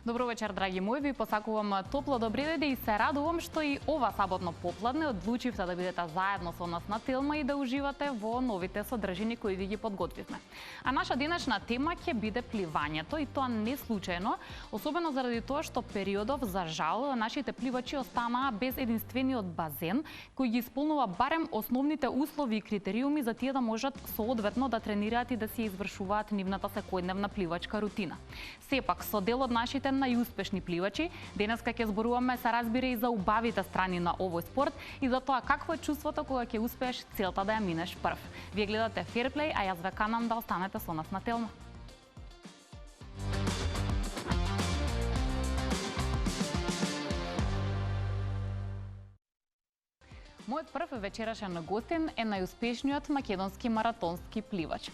Добро вечер, драги мои, ви посакувам топло добредење и се радувам што и ова саботно попладне одлучивте да бидете заедно со нас на Телма и да уживате во новите содржини кои ви ги подготвивме. А наша денешна тема ќе биде пливањето и тоа не случајно, особено заради тоа што периодов за жал нашите пливачи останаа без единствениот базен кој ги исполнува барем основните услови и критериуми за тие да можат соодветно да тренираат и да си извршуваат нивната секојдневна пливачка рутина. Сепак, со дел од нашите најуспешни пливачи, денеска ќе зборуваме, се разбира, и за убавите страни на овој спорт и за тоа какво е чувството кога ќе успееш целта да ја минеш прв. Вие гледате Fairplay, а јас ве канам да останете со нас на Телма. Мојот прв вечерашен гостин е најуспешниот македонски маратонски пливач.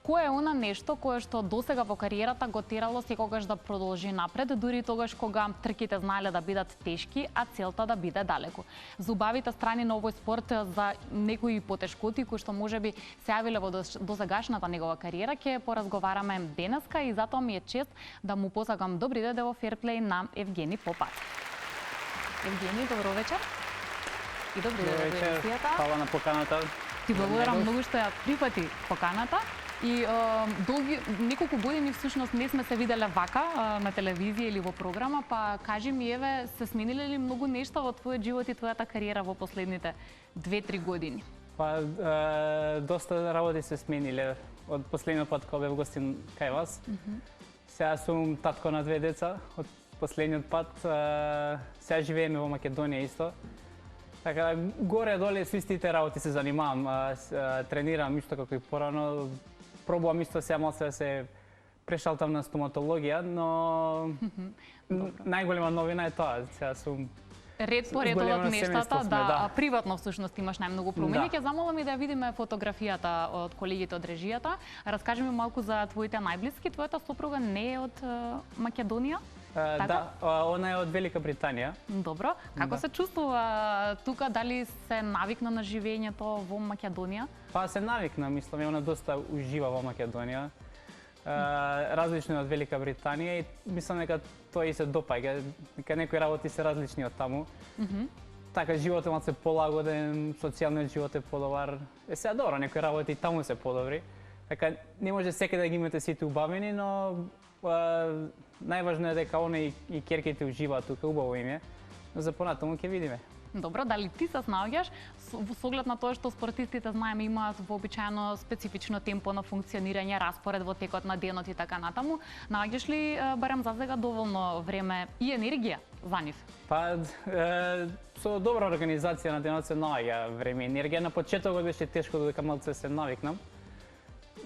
Кое е она нешто кое што досега во кариерата го терало секогаш да продолжи напред, дури тогаш кога трките знаеле да бидат тешки, а целта да биде далеку. За убавите страни на овој спорт, за некои потешкоти кои што можеби се јавиле во досегашната негова кариера, ќе поразговараме денеска и затоа ми е чест да му посакам добри дојде во Fairplay на Евгени Попат. Евгени, добро вечер. И добро вечер. Фала на поканата. Ти благодарам многу што ја прифати поканата. И неколку години всушност не сме се виделе вака на телевизија или во програма, па кажи ми, еве, се смениле ли многу нешта во твојот живот и твојата кариера во последните 2-3 години? Па, доста работи се смениле од последниот пат кога бев гостин кај вас. Сега сум татко на 2 деца од последниот пат. Сега живееме во Македонија исто. Така, горе-доле со истите работи се занимавам. Тренирам исто како и порано. Пробувам исто сега малце да се прешалтам на стоматологија, но најголема новина е тоа. Сега сум ред по ред од нештата, да, приватно всушност имаш најмногу промени. Ќе замолам и да ја видиме фотографијата од колегите од режијата. Раскажи ми малку за твоите најблиски. Твојата сопруга не е од Македонија? Да, она е од Велика Британија. Добро. Како се чувствува тука? Дали се навикна на живењето во Македонија? Па се навикна, мислам, она доста ужива во Македонија. Различно од Велика Британија и мислам дека тоа и се допаѓа. Дека некои работи се различни од таму. Така, животот е малце полагоден, социјалниот живот е подобар. Сега добро, некои работи таму се подобри. Така, не може секаде да ги имате сите убавени, но најважно е дека она и ќерките уживаат тука, убаво им е. Но за понатаму ќе видиме. Добро, дали ти се снаоѓаш со оглед на тоа што спортистите знаеме имаат вообичаено специфично темпо на функционирање, распоред во текот на денот и така натаму, наоѓаш ли барем за сега доволно време и енергија за нив? Па со добра организација на денот се наоѓа време и енергија. На почетокот беше тешко додека малце се навикнам.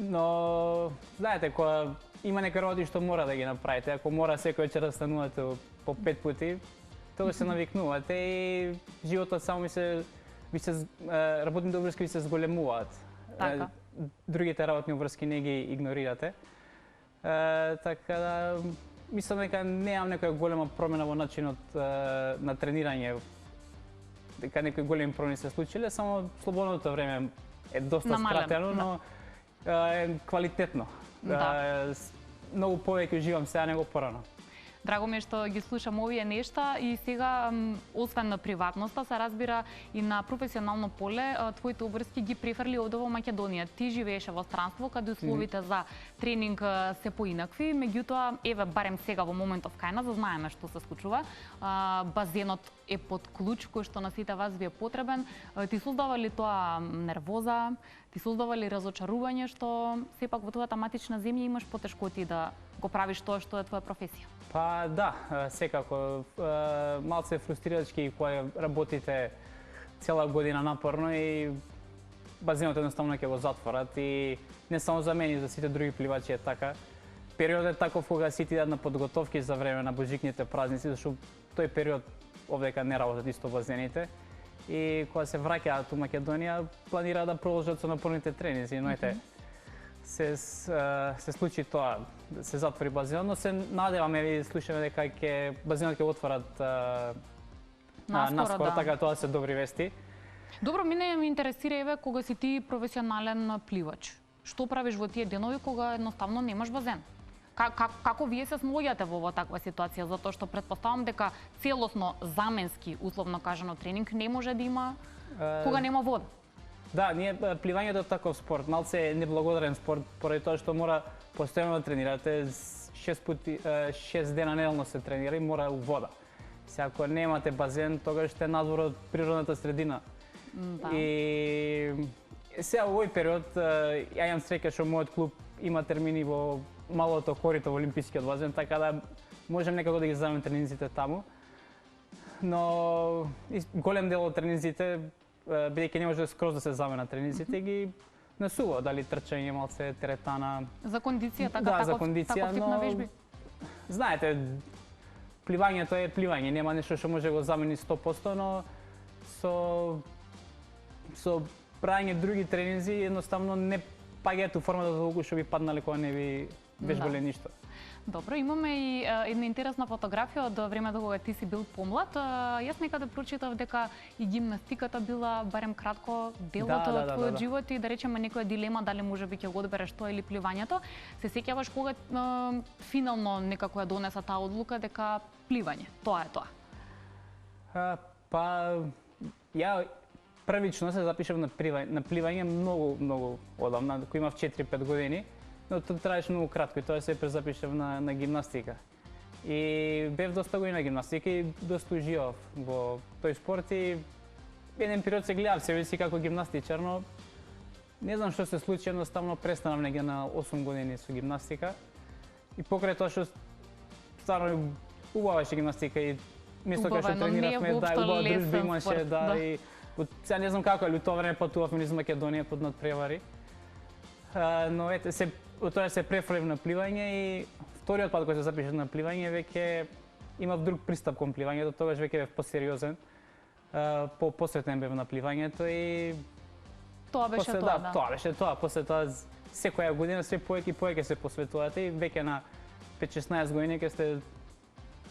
Но знаете, кога има некои работи што мора да ги направите, ако мора секој вечер да станувате по 5 пати, тоа се навикнувате и животот само работните обврски ви се зголемуваат. Така. Другите работни обврски не ги игнорирате. Така да, мислам дека немам некоја голема промена во начинот на тренирање, дека некои големи промени се случиле, само слободното време е доста скратено, но е квалитетно. Многу повеќе уживам сега него порано. Драго ми е што ги слушам овие нешта и сега, освен на приватноста, се разбира и на професионално поле, твоите обврски ги префрли овде во Македонија. Ти живееше во странство, каде условите за тренинг се поинакви, меѓутоа, еве, барем сега во моментов кај нас, знаеме што се случува. Базенот е под клуч, кој што на сите вас ви е потребен. Ти создава ли тоа нервоза? Ти создава ли разочарување што сепак во твојата матична земја имаш потешкоти да го правиш тоа што е твоја професија? Па да, секако. Малце фрустрирачки кога работите цела година напорно и базенот едноставно ќе го затворат и не само за мене, и за сите други пливачи е така. Периодот е таков кога сите идат на подготовки за време на божикните празници, зашто тој период овдека не работат исто базените. И кога се враќаат у Македонија, планираат да продолжат со напорните тренинзи, но ете, се случи тоа, да се затвори базенот, но се надеваме и слушаме дека базенот ќе отворат наскоро, така тоа се добри вести. Добро, мене ме интересира, еве, кога си ти професионален пливач. Што правиш во тие денови кога едноставно немаш базен? Како вие се сноѓате во таква ситуација, затоа што претпоставам дека целосно заменски, условно кажано, тренинг не може да има кога нема вода. Да, пливањето е таков спорт, малце е неблагодарен спорт, поради тоа што мора постојано да тренирате, 6 дена неделно се тренира и мора у вода. Сега, ако немате базен, тогаш сте надвор од природната средина. Да. И сега во овој период, ја имам среќа што мојот клуб има термини во малото корито во Олимпискиот базен, така да можем некако да ги замем тренинзите таму. Но голем дел од тренинзите, бидејќи не може скроз да се заменат тренинзите, ги насува, дали трчање, малце теретана. За кондиција, да, за кондиција, таков тип на вежби? Знаете, пливањето е пливање, нема нешто што може да го замени 100%, но со правење други тренинзи едноставно не паѓаат у формата толку што би паднале кога не би вежбале ништо. Добро, имаме и една интересна фотографија од времето кога ти си бил помлад. Јас некаде прочитав дека и гимнастиката била барем кратко дел од твојот живот и да речеме некоја дилема дали можеби ќе го одбереш тоа или пливањето. Се сеќаваш кога финално некако ја донеса таа одлука дека пливање, тоа е тоа? Ја првично се запишав на пливање многу одамна, кога имав 4-5 години. Но тоа траеше многу кратко и тоа се презапишав на гимнастика. И бев доста години на гимнастика и доста уживав во тој спорт и еден период се гледав себе си како гимнастичар, но не знам што се случи, едноставно престанав неге на 8 години со гимнастика. И покрај тоа што стварно убава беше гимнастика и место кај што трениравме, убава дружба имаше, и сега не знам како, али тоа време патувавме низ Македонија под надпревари. Но ете, од тоа се префрлив на пливање и вториот пат кога се запишав на пливање веќе имав друг пристап кон пливањето, тогаш веќе бев посериозен, посветен бев на пливањето и тоа беше тоа, да. Тоа беше тоа, после тоа секоја година се повеќе и повеќе се посветувате и веќе на 5-16 години ќе сте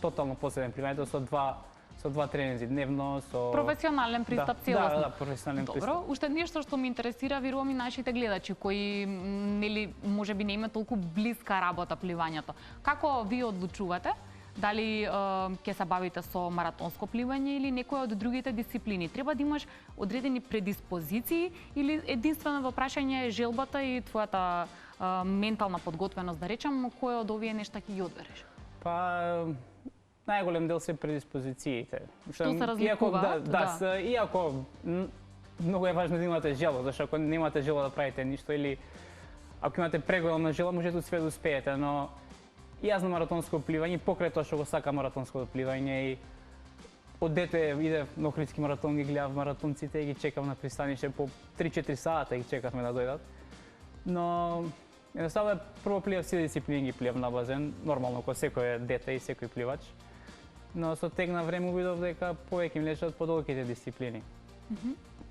тотално посветен пливањето со два тренинзи дневно, со професионален пристап целосно. Да, професионален пристап. Добро, уште нешто што ме интересира, верувам и нашите гледачи кои нели можеби не има толку блиска работа пливањето. Како вие одлучувате дали ќе се бавите со маратонско пливање или некоја од другите дисциплини? Треба да имаш одредени предиспозиции или единствено во прашање е желбата и твојата ментална подготвеност, да речам, кој од овие нешта ќе ги одбереш? Најголем дел се предиспозициите. Што се разликуваат? Иако многу е важно да имате желба, зашто ако немате желба да правите ништо или ако имате преголемна желба, можете све да успеете, но и јас на маратонско пливање, покрај тоа што го сакам маратонското пливање и од дете идев на Охридски маратон, ги гледав маратонците и ги чекав на пристанище по 3-4 сата ги чекавме да дојдат. Но едноставно прво пливав сите дисциплини ги пливав на базен, нормално како секој дете и секој пливач. Но со тек на време видов дека повеќе ми лежат подолгите дисциплини.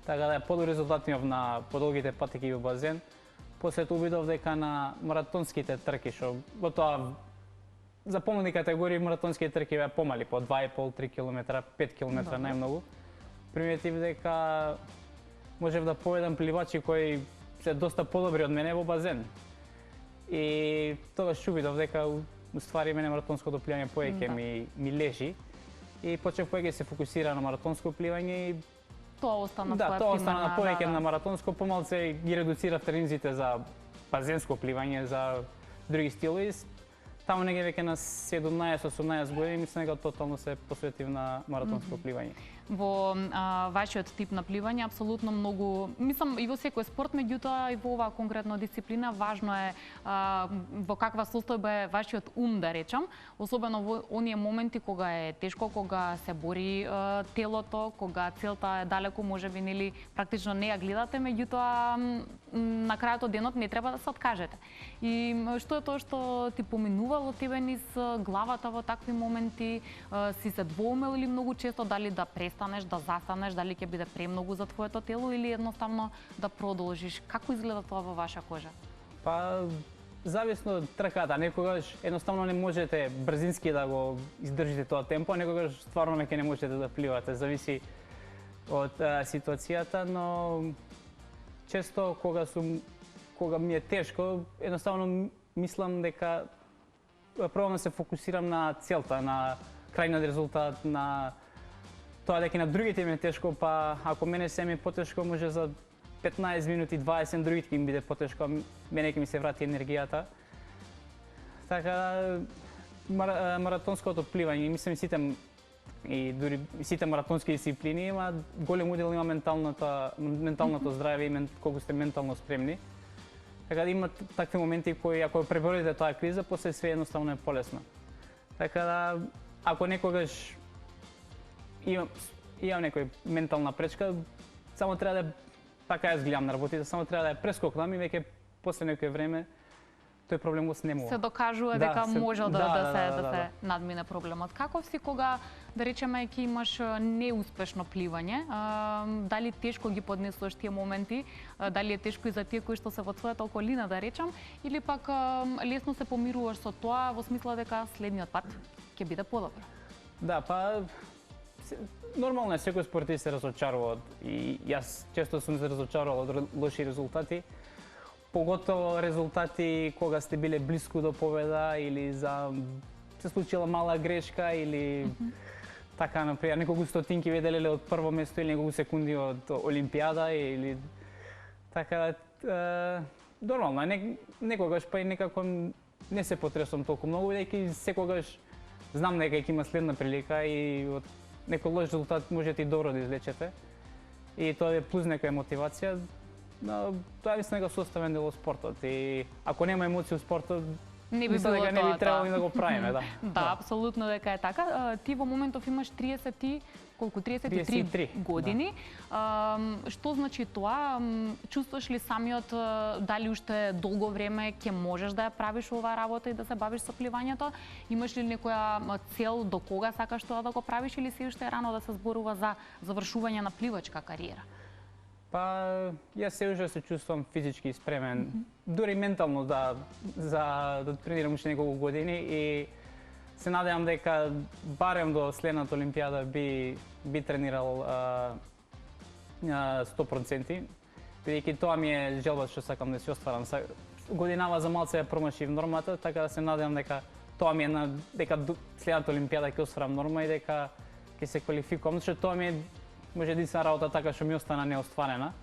Така да подобри резултати имав на подолгите патеки во базен. После тоа видов дека на маратонските трки, што во тоа за помлади категории маратонските трки беа помали, по 2,5-3 км, 5 км најмногу. Приметив дека можев да поведам пливачи кои се доста подобри од мене во базен. И тогаш видов дека уствари мене маратонското пливање повеќе ми лежи и почнав повеќе се фокусира на маратонско пливање и тоа остана тоа остана повеќе на маратонско, помалце ги редуцирав тренинзите за базенско пливање, за други стилови. Таму неге веќе на 17-18 години мислам дека тотално се посветив на маратонско пливање. Во вашиот тип на пливање апсолутно многу, мислам и во секој спорт, меѓутоа и во оваа конкретна дисциплина важно е во каква состојба е вашиот ум, да речам, особено во оние моменти кога е тешко, кога се бори телото, кога целта е далеку, можеби нели практично не ја гледате, меѓутоа на крајот од денот не треба да се откажете. И што е тоа што ти поминувало тебе низ главата во такви моменти? Си се двоумел или многу често дали да престанеш, да застанеш, дали ќе биде премногу за твоето тело или едноставно да продолжиш? Како изгледа тоа во ваша кожа? Зависно од трката, некогаш едноставно не можете брзински да го издржите тоа темпо, некогаш стварно веќе не можете да пливате, зависи од ситуацијата, но често кога ми е тешко, едноставно мислам дека пробам да се фокусирам на целта, на крајниот резултат, на тоа дека на другите ми е тешко, па ако мене се ми е потешко, може за 15 минути, 20 другите ќе им биде потешко, мене ќе ми се врати енергијата. Така маратонското пливање, мислам и дури сите маратонски дисциплини има голем удел има менталното здравје и колку сте ментално спремни. Така да има такви моменти кои ако преборите таа криза, после све едноставно е полесно. Така да ако некогаш имам некој ментална пречка, само треба да така јас гледам на работите, само треба да ја прескокнам и веќе после некој време тој проблем го снемува. Се докажува дека може да се надмине проблемот. Каков си кога, да речеме, ќе имаш неуспешно пливање? Дали тешко ги поднесуваш тие моменти? Дали е тешко и за тие кои што се во твојата околина, да речам? Или пак лесно се помируваш со тоа во смисла дека следниот пат ќе биде подобро? Да, па нормално е, секој спортист се разочарува и јас често сум се разочарувал од лоши резултати. Поготово резултати кога сте биле блиску до победа или се случила мала грешка или така, например, неколку стотинки веделеле од прво место или неколку секунди од Олимпијада или така, нормално е, некогаш па и некако не се потресам толку многу, бидејќи секогаш знам дека ќе има следна прилика и од некој лош резултат можете и добро да излечете. И тоа е плюс некоја мотивација. Но тоа мислам дека составен дел од спортот и ако нема емоции во спортот, не би мислам дека не би требало да го правиме, да. Да, апсолутно дека е така. Ти во моментов имаш 33 години. Што значи тоа? Чувствуваш ли самиот дали уште долго време ќе можеш да ја правиш оваа работа и да се бавиш со пливањето? Имаш ли некоја цел до кога сакаш тоа да го правиш или се уште е рано да се зборува за завршување на пливачка кариера? Па, јас се уште се чувствувам физички спремен, дури ментално да тренирам уште неколку години и се надевам дека барем до следната Олимпијада би тренирал 100%, бидејќи тоа ми е желба што сакам да си остварам. Годинава за малце ја промашив нормата, така да се надевам дека тоа ми е дека следната Олимпијада ќе остварам норма и дека ќе се квалификувам, зашто тоа ми е може единствена работа така што ми остана неостварена.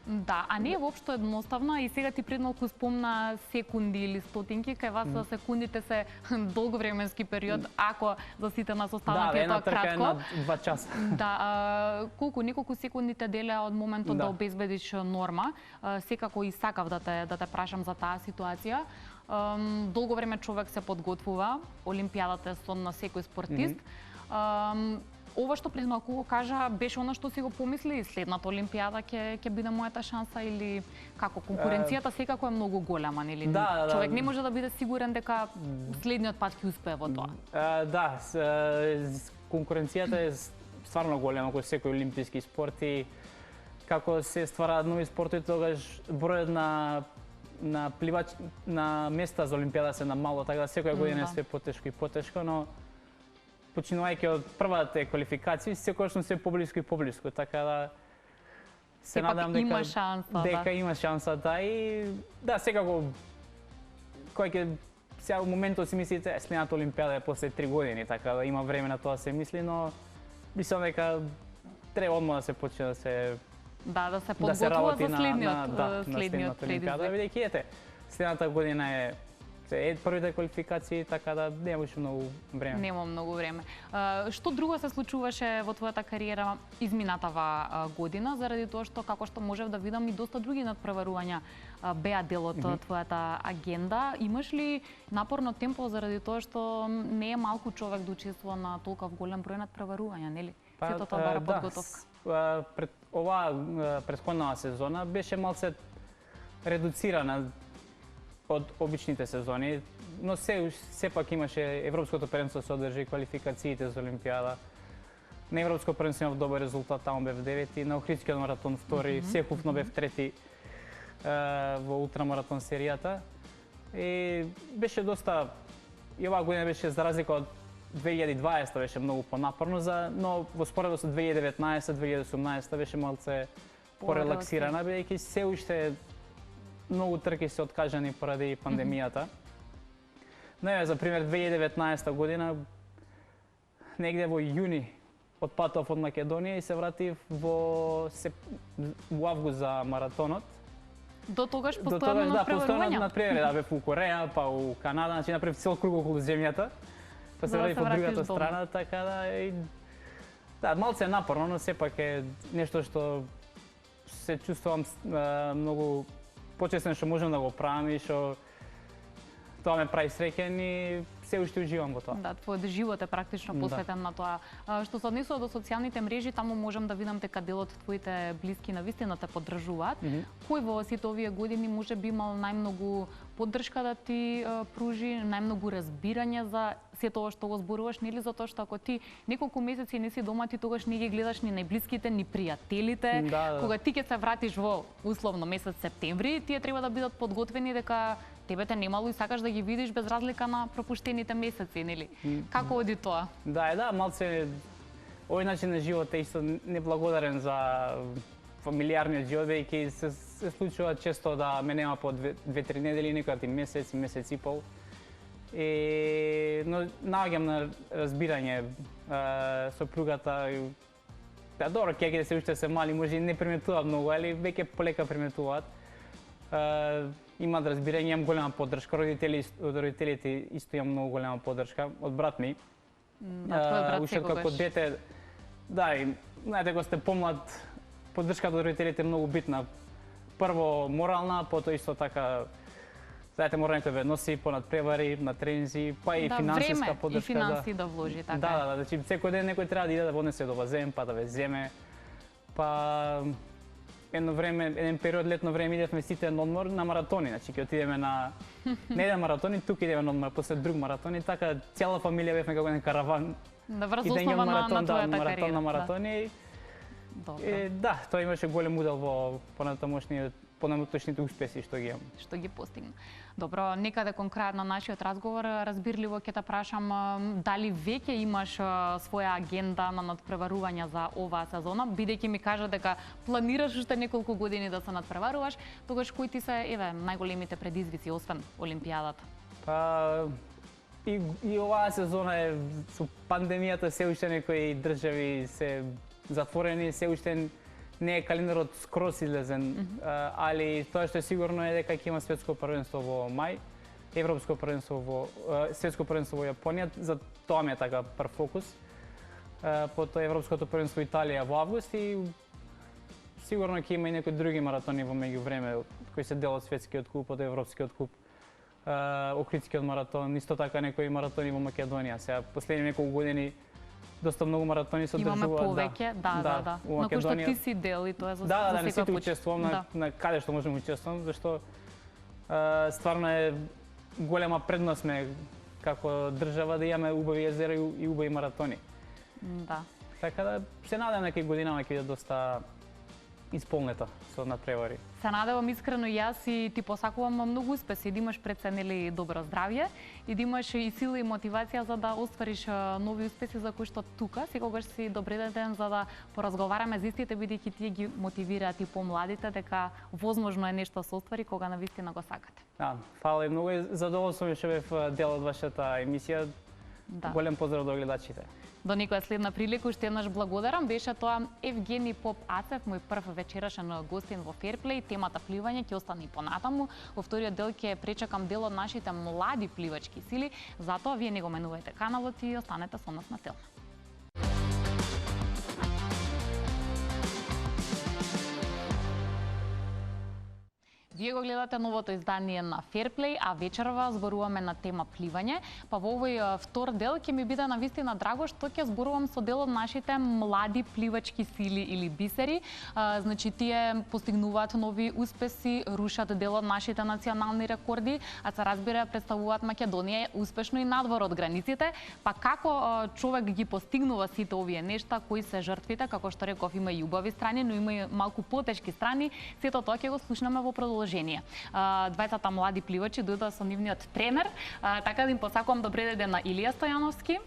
Да, а не е воопшто едноставно и сега ти пред малку спомна секунди или стотинки, кај вас секундите се долговременски период, ако за сите нас останат е тоа кратко. Да, една трка е на 2 часа. Да, неколку секунди те делеа од моментот да обезбедиш норма. Секако и сакав да те прашам за таа ситуација. Долго време човек се подготвува, Олимпијадата е сон на секој спортист. Ова што пред малку го кажа, беше она што си го помисли, следната Олимпијада ќе биде мојата шанса или како? Конкуренцијата секако е многу голема, нели? Човек не може да биде сигурен дека следниот пат ќе успее во тоа. Да, конкуренцијата е стварно голема кој секој олимписки спорт и како се ствараат нови спортови, тогаш бројот на места за Олимпијада се намало, така да секоја година е све потешко и потешко, но починувајќи од првата квалификација, секогаш се поблиску и поблиску, така да се надам дека има шанса, да, и да, секако кој ќе сега во моментот си мислите следната Олимпијада е после 3 години, така да има време на тоа се мисли, но мислам дека треба одма да се почне да се подготвува за следниот Олимпијада, бидејќи ете, следната година е првите квалификации, така да нема уште многу време. Нема многу време. Што друго се случуваше во твојата кариера изминатава година, заради тоа што, како што можев да видам, и доста други надпреварувања беа дел од твојата агенда. Имаш ли напорно темпо заради тоа што не е малку човек да учествува на толков голем број надпреварувања, нели? Сето тоа бара подготовка. Пред оваа претходната сезона беше малце редуцирана од обичните сезони, но сепак имаше Европското првенство се одржи, квалификациите за Олимпијада. На Европско првенство имав добар резултат, таму бев 9, на Охридскиот маратон 2, секувно бев 3 во ултрамаратон серијата. И беше доста, и оваа година беше за разлика од 2020 беше многу понапорно, но во споредба со 2019-2018 беше малце порелаксирана, бидејќи се уште многу трки се откажани поради пандемијата. Не, за пример 2019 година негде во јуни отпатов од Македонија и се вратив во август за маратонот. До тогаш До тогаш, постојано да, постојано надпреварувања? надпревари, да, бев у Кореја, па у Канада, значи направив цел круг околу земјата. Па се Да вратив се од другата вратиш дома. страна, така да и да, малце е напорно, но сепак е нешто што се чувствувам многу почестен што можам да го правам и што тоа ме прави среќен и се уште уживам во тоа. Да, твојот живот е практично посветен на тоа. Што се однесува до социјалните мрежи, таму можам да видам дека дел од твоите блиски навистина те поддржуваат. Кој во сите овие години може би имал најмногу поддршка да ти пружи, најмногу разбирање за сето ова што го зборуваш, нели, затоа што ако ти неколку месеци не си дома, ти тогаш не ги гледаш ни најблиските, ни пријателите. Да. Кога ти ќе се вратиш во условно месец септември, тие треба да бидат подготвени дека тебе те немало и сакаш да ги видиш без разлика на пропуштените месеци, нели? Како оди тоа? Да, малце овој начин на живот е исто неблагодарен за фамилиарниот живот, веќе се случува често да ме нема по 2-3 недели, некојат и месец и пол. Но наоѓам на разбирање сопругата. Да, добро, ќе се уште се мали, може и не приметуваат многу, али веќе полека приметуваат. Имаат разбирање, имам голема поддршка, родителите исто имам многу голема поддршка од брат ми. Твојот брат Уште како секогаш. дете, да, и знаете кога сте помлад, поддршката од родителите е многу битна. Прво морална, потоа исто така, знаете, мора некој ве носи по надпревари, на тренинзи, па и финансиска поддршка. И финанси да вложи, така. Да, значи секој ден некој треба да иде да ве однесе до базен, па да ве земе. Па едно време, еден период летно време идевме сите на одмор на маратони, значи ќе отидеме на не еден маратон, тука идеме на одмор, после друг маратон и така цела фамилија бевме како еден караван. Да, врз основа на твојата маратон кариера. на маратони. Добро. Да, тоа имаше голем удел во понатамошните успеси што ги имам. Што ги постигна. Добро, некаде кон крајот на нашиот разговор, разбирливо ќе те прашам дали веќе имаш своја агенда на надпреварувања за оваа сезона, бидејќи ми кажа дека планираш уште неколку години да се надпреваруваш, тогаш кои ти се најголемите предизвици освен Олимпијадата? Па и оваа сезона е со пандемијата, се уште некои држави се затворени, се уште не е календарот скроз излезен, али тоа што е сигурно е дека ќе има светско првенство во мај, европско првенство светско првенство во Јапонија, за тоа ми е така прв фокус. Потоа европското првенство Италија во август и сигурно ќе има и некои други маратони во меѓувреме кои се дел од светскиот куп, од европскиот куп, Охридскиот маратон, исто така некои маратони во Македонија. Сега последни неколку години доста многу маратони се одржуваат. Имаме повеќе, да. На кој што ти си дел и тоа е за Да, не сите секој пат. учествувам на каде што можам учествувам, зашто стварно е голема предност сме како држава да имаме убави езера и убави маратони. Да. Така да се надевам дека и годинава ќе биде доста исполнета со надпревари. Се надевам искрено и јас и ти посакувам многу успеси, да имаш пред се нели добро здравје и да имаш и сила и мотивација за да оствариш нови успеси за кои што тука секогаш си добреден за да поразговараме за истите, бидејќи тие ги мотивираат и помладите дека возможно е нешто да се оствари кога навистина го сакате. Да, фала и многу и задоволство ми што бев дел од вашата емисија. Да. Голем поздрав до гледачите. До некоја следна прилика, уште еднаш благодарам. Беше тоа Евгени Поп Ацев, мој прв вечерашен гостин во Ферплей. Темата пливање ќе остане и понатаму. Во вториот дел ќе пречекам дел од нашите млади пливачки сили. Затоа вие не го менувајте каналот и останете со нас на Телма. Вие го гледате новото издание на Fairplay, а вечерва зборуваме на тема пливање. Па во овој втор дел ќе ми биде навистина драго што ќе зборувам со дел од нашите млади пливачки сили или бисери. Значи тие постигнуваат нови успеси, рушат дел од нашите национални рекорди, а се разбира представуваат Македонија успешно и надвор од границите. Па како човек ги постигнува сите овие нешта, кои се жртвите, како што реков, има и убави страни, но има и малку потешки страни. Сето тоа ќе го слушнеме во продолжение. Двајцата млади пливачи дојдоа со нивниот тренер, така да им посакувам добре ден на Илија Стојановски,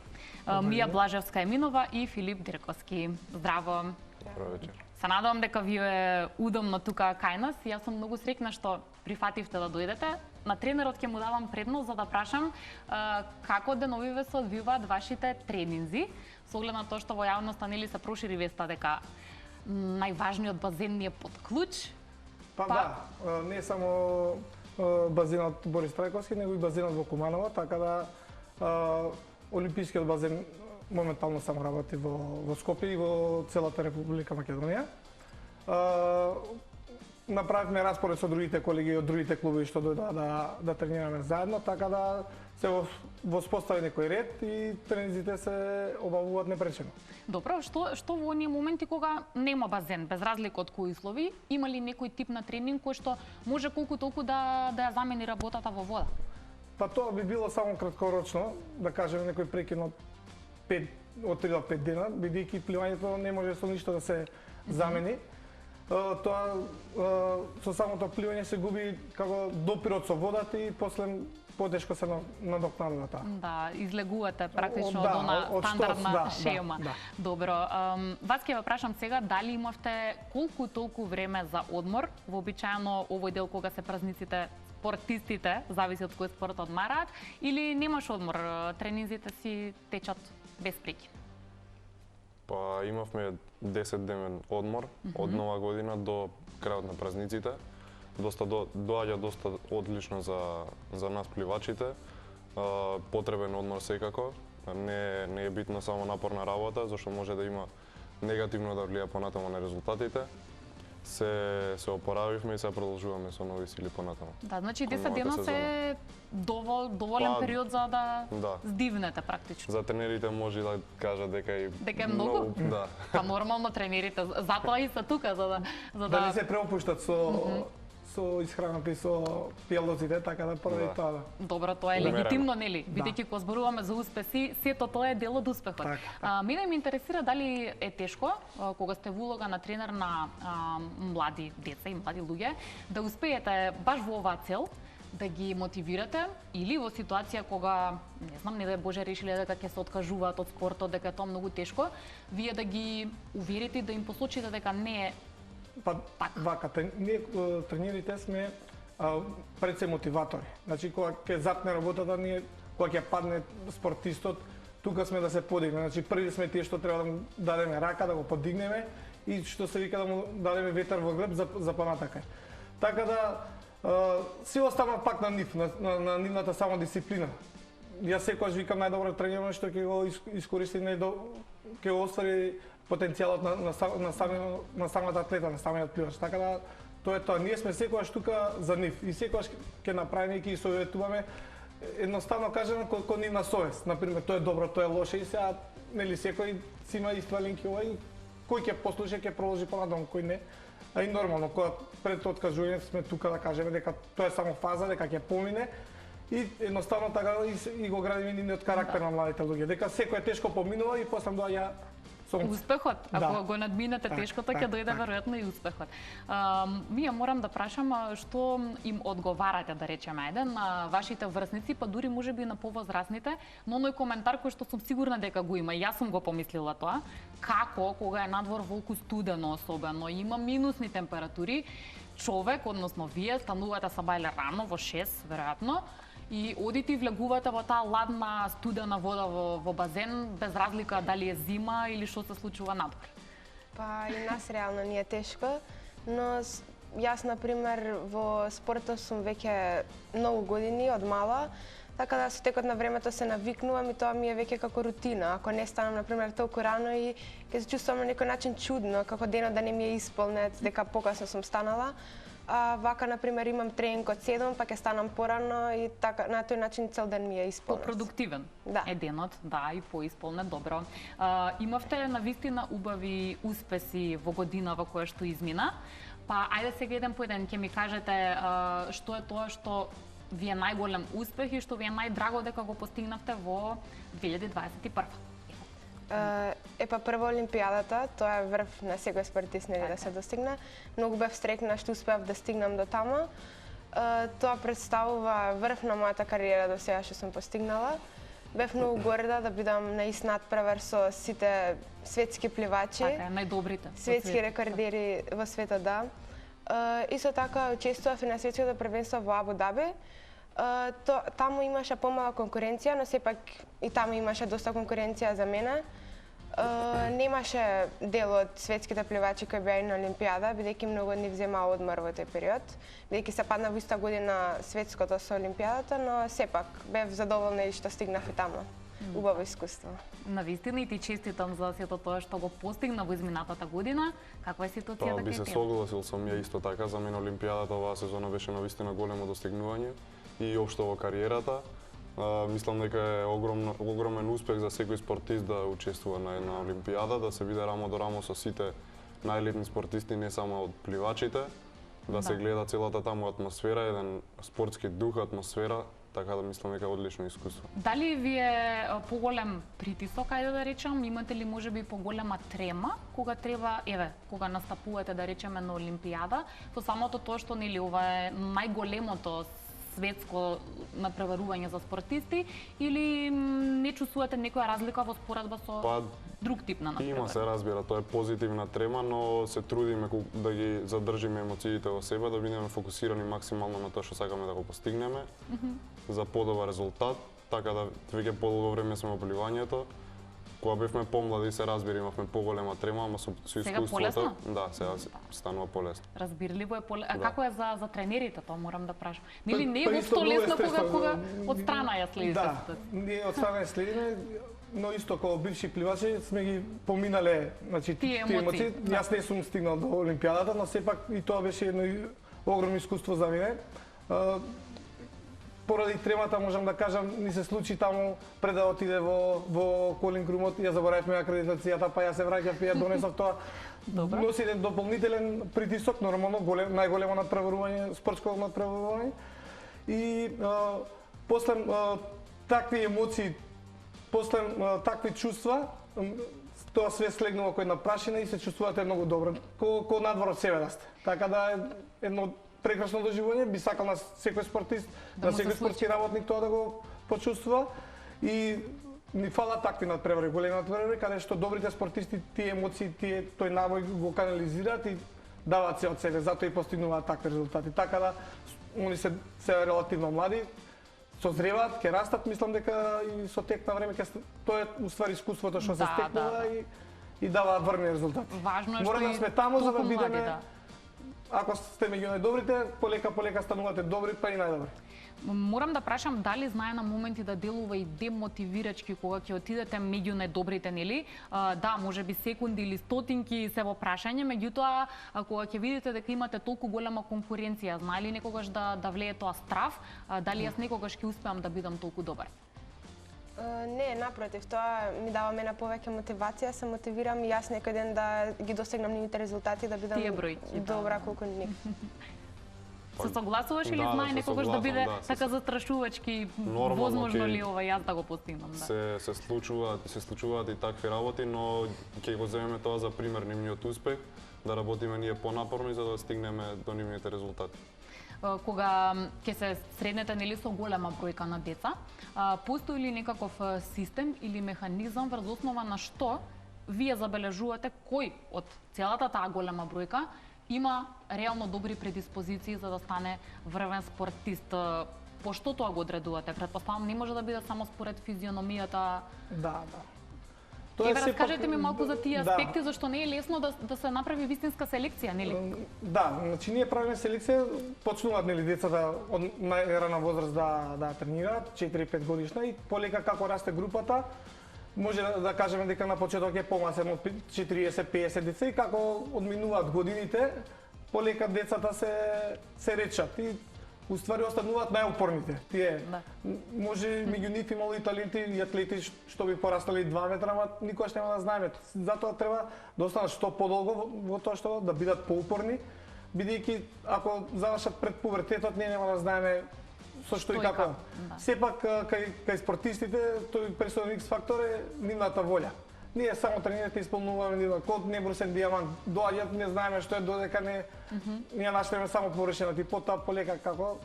Мија Блажевска Еминова и Филип Дирковски. Здраво! Добро вечер. Се надевам дека ви е удобно тука кај нас. Јас сум многу среќна што прифативте да дојдете. На тренерот ќе му давам предност за да прашам како деновиве се одвиваат вашите тренинзи, со оглед на тоа што во јавноста нели се прошири веста дека најважниот базен ни е под клуч. Да, не само базенот Борис Трајковски, него и базенот во Куманово, така да олимпискиот базен моментално само работи во Скопје и во целата Република Македонија. Направивме распоред со другите колеги од другите клубови што дојдоа да тренираме заедно, така да се воспостави некој ред и тренинзите се обавуваат непречено. Добро, што во оние моменти кога нема базен, без разлика од кои услови, има ли некој тип на тренинг кој што може колку толку да ја замени работата во вода? Па тоа би било само краткорочно, да кажеме некој прекин од 3 до 5 дена, бидејќи пливањето не може со ништо да се замени. Тоа со самото пливање се губи како допирот со водата и после потешко се надокнадува таа. Да, излегувате практично од она стандардна шема. Да. Добро, вас ќе ве прашам сега дали имавте колку толку време за одмор, вообичаено овој дел кога се празниците спортистите, зависи од кој спорт одмараат, или немаш одмор, тренинзите си течат без прекин? Па имавме 10-дневен одмор од Нова година до крајот на празниците. Доаѓа доста одлично за нас пливачите. Потребен одмор секако. Не е битно само напорна работа, зашто може да има негативно да влијае понатаму на резултатите. Се опоравивме и се продолжуваме со нови сили понатаму. Да, значи 10 дена се доволен период за да здивнете практично. За тренерите може да кажа дека е многу. Да. Па нормално тренерите затоа и се тука за да да не се преопуштат со исхраната и со пијалоците, така да поради тоа. Добро, тоа е легитимно, нели? Бидејќи кога зборуваме за успеси, сето тоа е дел од успехот. Мене ме интересира дали е тешко кога сте во улога на тренер на млади деца и млади луѓе да успеете баш во оваа цел, да ги мотивирате, или во ситуација кога, не знам, не да Боже решиле дека ќе се откажуваат од спортот, дека е тоа многу тешко, вие да ги уверите и да им посочите дека не е Па вака, ние тренерите сме пред се мотиватори. Значи кога ќе запне работата, ние кога ќе падне спортистот, тука сме да се подигне. Значи први сме тие што треба да му дадеме рака, да го подигнеме и што се вика да му дадеме ветер во грб за понатака. Така да се остана пак на нив, на нивната самодисциплина. Јас секогаш викам најдобро тренер што ќе го искористи ќе го оствари потенцијалот на самата атлета, на самиот пливач. Така да тоа е тоа. Ние сме секогаш тука за нив и секогаш ќе направиме и ќе советуваме едноставно кажано кон нивна совест. Например, тоа е добро, тоа е лошо и сега нели секој си има испалинки овај, кој ќе послуша ќе продолжи понатаму, кој не. А и нормално кога пред откажување сме тука да кажеме дека тоа е само фаза, дека ќе помине. И едноставно така и го градиме нивниот карактер на младите луѓе, дека секој тешко поминува и после доаѓа успехот. Ако го надминете тешкото, ќе дојде веројатно и успехот. Вие морам да прашам што им одговарате, да речеме, на вашите врсници, па дури можеби на повозрасните, но оној коментар кој што сум сигурна дека го има, јас сум го помислила тоа, како кога е надвор волку студено особено, има минусни температури, човек, односно вие станувате са бајле рано во 6 веројатно, и одите и влегувате во таа ладна, студена вода во базен, без разлика дали е зима или што се случува надвор? Па и нас реално ни е тешко, но јас, например, во спортот сум веќе многу години, од мала, така да со текот на времето се навикнувам и тоа ми е веќе како рутина. Ако не станам, например, толку рано и ќе се чувствувам на некој начин чудно, како денот да не ми е исполнет, дека покасно сум станала. Вака, например, имам тренинг од 7, па ќе станам порано и така на тој начин цел ден ми е исполнет. Продуктивен е денот, да, и поисполнет, добро. Имавте навистина убави успеси во годинава која што измина, па ајде сега еден по еден ќе ми кажете што е тоа што ви е најголем успех и што ви е најдраго дека го постигнавте во 2021. Па прво Олимпијадата, тоа е врв на секој спортист нели да се достигне. Многу бев среќна што успеав да стигнам до таму. Тоа представува врв на мојата кариера до сега што сум постигнала. Бев многу горда да бидам наистина надпревар со сите светски пливачи. Така е, најдобрите. Светски рекордери во светот, да. Исто така учествував и на светското првенство во Абу Даби. Таму имаше помала конкуренција, но сепак и таму имаше доста конкуренција за мене. Немаше дел од светските пливачи кои беа на Олимпијада, бидејќи многу од нив земаа одмор во тој период, бидејќи се падна во иста година светското со Олимпијадата, но сепак бев задоволна и што стигнав и таму. Убаво искуство. Навистина и ти честитам за сето тоа што го постигна во изминатата година. Каква е ситуацијата Би се согласил сум ја исто така. За мене Олимпијадата оваа сезона беше навистина големо достигнување и општо во кариерата. Мислам дека е огромен успех за секој спортист да учествува на една Олимпијада, да се биде рамо до рамо со сите најелитни спортисти, не само од пливачите, да се гледа целата таму атмосфера, еден спортски дух, атмосфера, така да мислам дека е одлично искуство. Дали ви е поголем притисок, ајде да речем, имате ли можеби поголема трема кога треба, кога настапувате да речеме на Олимпијада, со самото тоа што нели ова е најголемото светско надпреварување за спортисти, или не чувствувате некоја разлика во споредба со друг тип на надпревар? Има, се разбира, тоа е позитивна трема, но се трудиме да ги задржиме емоциите во себе, да бидеме фокусирани максимално на тоа што сакаме да го постигнеме, за подобар резултат, така да веќе подолго време сме во пливањето. Кога бевме помлади, се разбира, имавме поголема трема, ама со искуството, да, сега станува полесно. Разбирливо е полесно. А како е за тренерите, тоа морам да прашам. Нели не е воопшто лесно кога од страна ја следите? Да, ние од страна ја следиме, но исто како бивши пливачи сме ги поминале, значи тие емоции. Јас не сум стигнал до Олимпијадата, но сепак и тоа беше едно огромно искуство за мене. Поради тремата, можам да кажам, ни се случи таму пред да отиде во Колин Крумот, ја заборавивме акредитацијата, па ја се враќав и ја донесов тоа. Носи еден дополнителен притисок, нормално, најголемо надпреварување, спортско надпреварување. И после такви емоции, после такви чувства, тоа све слегнува кој на прашина и се чувствувате многу добро, ко надвор од себе да сте. Така да е едно прекрасно доживување, би сакал на секој спортист, на секој спортски работник тоа да го почувствува и ни фала такви надпревари, големи надпревари, каде што добрите спортисти тие емоции, тој набој го канализираат и даваат се од себе, затоа и постигнуваат такви резултати. Така да они се релативно млади, созреваат, ќе растат, мислам дека и со тек на време тоа е уствари искуството што се стекнува и даваат врвни резултати. Важно е што мора да сме таму за да бидеме. Ако сте меѓу најдобрите, полека станувате добри, па и најдобри. Морам да прашам дали знае на моменти да делува и демотивирачки кога ќе отидете меѓу најдобрите, нели? Да, можеби секунди или стотинки се во прашање, меѓутоа кога ќе видите дека имате толку голема конкуренција, знае ли некогаш да влее тоа страв, дали јас некогаш ќе успеам да бидам толку добар? Не, напротив, тоа ми дава мене повеќе мотивација, се мотивирам и јас некој ден да ги достигнам нивните резултати, да бидам добра колку нив. Се согласуваш или знае некогаш да биде така застрашувачки, возможно ли ова јас да го постигнам? Се случуваат и такви работи, но ќе го земеме тоа за пример нивниот успех, да работиме ние понапорно за да стигнеме до нивните резултати. Кога ќе се среднете нели со голема бројка на деца, постои ли некаков систем или механизам врз основа на што вие забележувате кој од целата таа голема бројка има реално добри предиспозиции за да стане врвен спортист? По што тоа го одредувате? Претпоставам не може да биде само според физиономијата. Да. Раскажете ми малку за тие аспекти, зашто не е лесно да се направи вистинска селекција, нели? Да, значи ние правиме селекција, почнуваат нели децата од најрана возраст да тренираат, 4-5 годишна и полека како расте групата, може да кажеме дека на почеток е помасен од 40-50 деца и како одминуваат годините, полека децата се речат и уствари остануваат најупорните. Тие може меѓу нив имало и таленти и атлети што би порастали 2 метра, ама никогаш нема да знаеме. Затоа треба да останат што подолго во тоа што да бидат поупорни, бидејќи ако завршат пред пубертетот не нема да знаеме со што и како. Сепак кај спортистите тој пресуден X фактор е нивната волја. Ние само тренирате, исполнуваме нивна код, небрусен дијамант, доаѓат, не знаеме што е, додека не ја нашлеме само површината и потоа полека како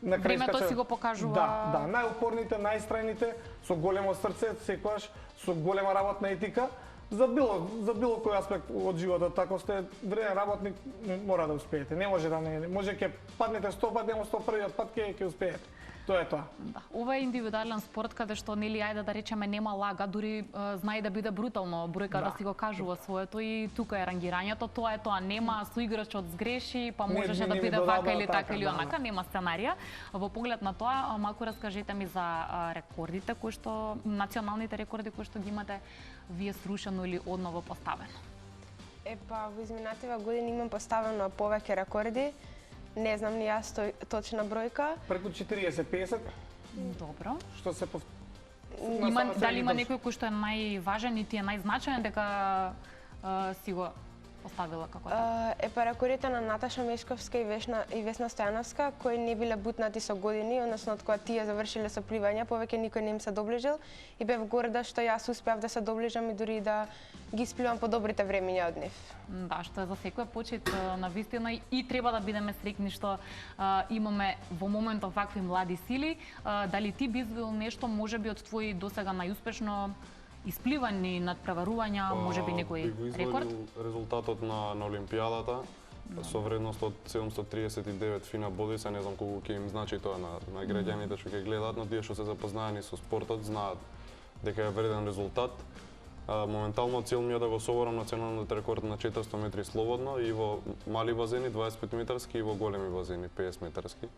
на крај Времето искача- си го покажува. Да, најупорните, најстрајните, со големо срце, секогаш со голема работна етика. За било кој аспект од животот, ако сте вреден работник, мора да успеете. Не може да не, може ќе паднете 100 пати, ама 101 пат ќе успеете. Тоа е тоа. Да. Ова е индивидуален спорт каде што нели ајде да речеме нема лага, дури знае да биде брутално, бројка да си го кажува своето и тука е рангирањето, тоа е тоа, нема со играчот сгреши, па можеше да биде вака или така или онака, нема сценарија. Во поглед на тоа, малку раскажете ми за рекордите кои што националните рекорди кои што ги имате вие срушено или одново поставено. Епа, во изминатива години имам поставено повеќе рекорди. Не знам ни јас точна бројка. Преку 40-50, Добро. што се Дали има некој кој што е најважен и ти е најзначаен дека си го поставила како така? Епа, рекордите на Наташа Мешковска и Весна Стојановска, кои не биле бутнати со години, односно од кога тие завршиле со пливање, повеќе никој не им се доближил и бев горда што јас успеав да се доближам и дури да ги испливам по добрите времиња од нив. Да, што е за секој почит на вистина и треба да бидеме среќни што имаме во моментов вакви млади сили. Дали ти би извел нешто можеби од твои досега најуспешно испливани, надпреварувања, можеби некој рекорд? Би го резултатот на Олимпијадата со вредност од 739 фина бодиса, не знам колку ќе им значи тоа на граѓаните што ќе гледаат, но тие што се запознаени со спортот знаат дека е вреден резултат. Моментално цел ми е да го соборам националниот рекорд на 400 метри слободно и во мали базени 25 метарски и во големи базени 50 метарски.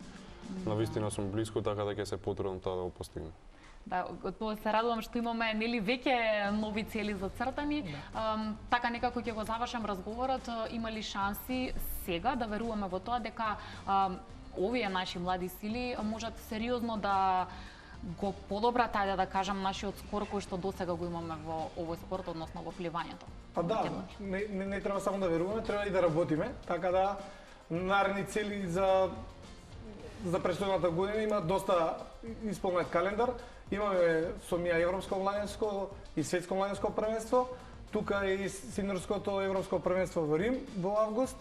На вистина сум блиску, така да ќе се потрудам тоа да го постигнем. Да, тоа се радувам што имаме нели веќе нови цели зацртани. Така некако ќе го завршам разговорот. Има ли шанси сега да веруваме во тоа дека овие наши млади сили можат сериозно да го подобрат, ајде да кажам, нашиот скор кој што досега го имаме во овој спорт, односно во пливањето? Па да, не треба само да веруваме, треба и да работиме, така да наредни цели за престојната година има доста исполнет календар. Имаме со МИА Европско младенско и Светско младенско првенство. Тука е и синьорското европско првенство во Рим во август.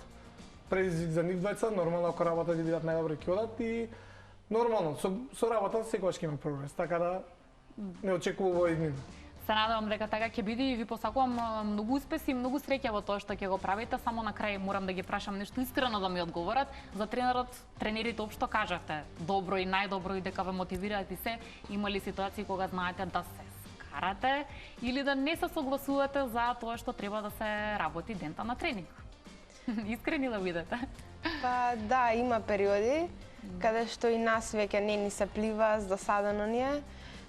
Предизвик за нив двајца, нормално ако работат и бидат најдобри ќе одат и нормално со работа секогаш ќе има прогрес, така да не очекувам во иднина. Се надевам дека така ќе биде и ви посакувам многу успеси и многу среќа во тоа што ќе го правите. Само на крај морам да ги прашам нешто искрено да ми одговорат. За тренерите општо кажавте добро и најдобро и дека ве мотивираат и се. Има ли ситуации кога знаете да се скарате или да не се согласувате за тоа што треба да се работи дента на тренинг? Искрени да бидете. Па да, има периоди каде што и нас веќе не ни се плива, здосадено ни е.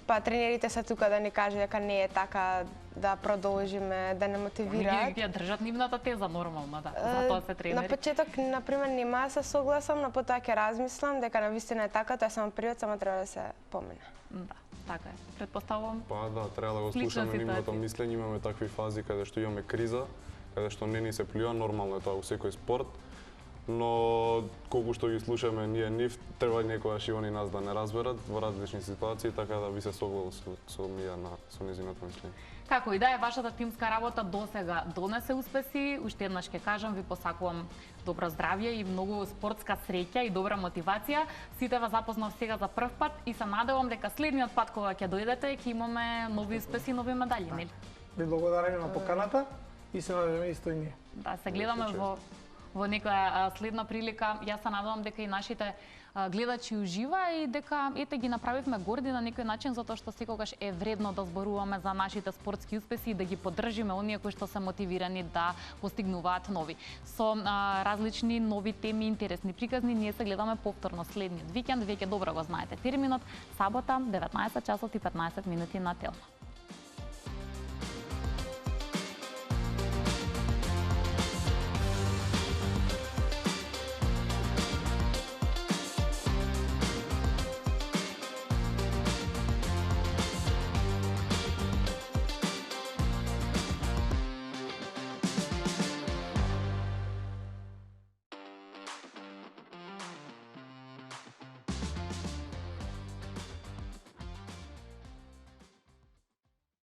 Па тренерите се тука да ни кажат дека не е така, да продолжиме, да не мотивираат. Ги држат нивната теза нормално, да. Затоа се тренери. На почеток, например, нема да се согласам, но потоа ќе размислам дека на вистина е така, тоа е само период, само треба да се помине. Да, така е. Предпоставувам. Па да, треба да го слушаме нивното мислење, имаме такви фази каде што имаме криза, каде што не ни се плива, нормално е тоа во секој спорт. Но колку што ги слушаме ние нив, треба некогаш и они нас да не разберат во различни ситуации, така да би се согласил со Мија со нејзиното мислење. Како и да е, вашата тимска работа досега донесе успеси. Уште еднаш ќе кажам, ви посакувам добро здравје и многу спортска среќа и добра мотивација. Сите вас запознав сега за прв пат и се надевам дека следниот пат кога ќе дојдете ќе имаме нови успеси и нови медали, нели? Ви благодараме на поканата и се надеваме исто и ние. Да, се гледаме во некоја следна прилика. Јас се надевам дека и нашите гледачи ужива и дека ете ги направивме горди на некој начин, затоа што секогаш е вредно да зборуваме за нашите спортски успеси и да ги поддржиме оние кои што се мотивирани да постигнуваат нови. Со различни нови теми, интересни приказни, ние се гледаме повторно следниот викенд. Веќе добро го знаете терминот, сабота 19 часот и 15 минути на Телма.